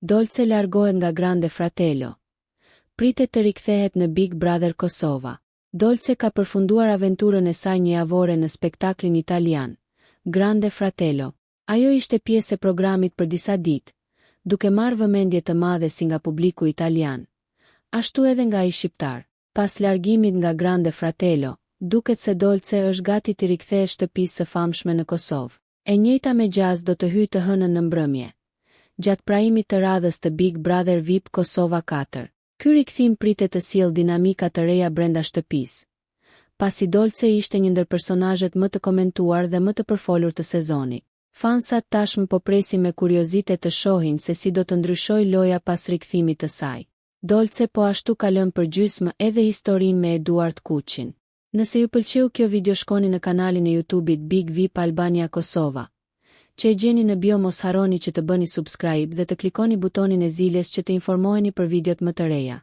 Dolce largohet nga Grande Fratello. Pritet të rikthehet në Big Brother Kosova. Dolce ka përfunduar aventurën e saj një javore në spektaklin italian, Grande Fratello. Ajo ishte pjesë e programit për disa ditë, duke marrë vëmendje të madhe si nga publiku italian, ashtu edhe nga ai shqiptar. Pas largimit nga Grande Fratello, duket se Dolce është gati të rikthehet shtëpisë së famshme në Kosovë. E njëjta me Gjaz do të hyjë të hënën në mbrëmje, gjatë praimit të radhës të Big Brother VIP Kosova 4. Ky rikthim pritet të sjellë dinamika të reja brenda shtëpisë, pasi Dolce ishte një ndër personazhet më të komentuar dhe më të përfolur të sezonit. Fansat tashmë po presin me kuriozitet të shohin se si do të ndryshojë loja pas rikthimit të saj. Dolce po ashtu ka lënë përgjysmë edhe historinë me Eduard Kuçin. Nëse ju pëlqeu kjo video, shkoni në kanalin e YouTube-it Big VIP Albania Kosova, që e gjeni në bio. Mos harroni që të bëni subscribe dhe të klikoni butonin e ziljes që të informoheni për videot më të reja.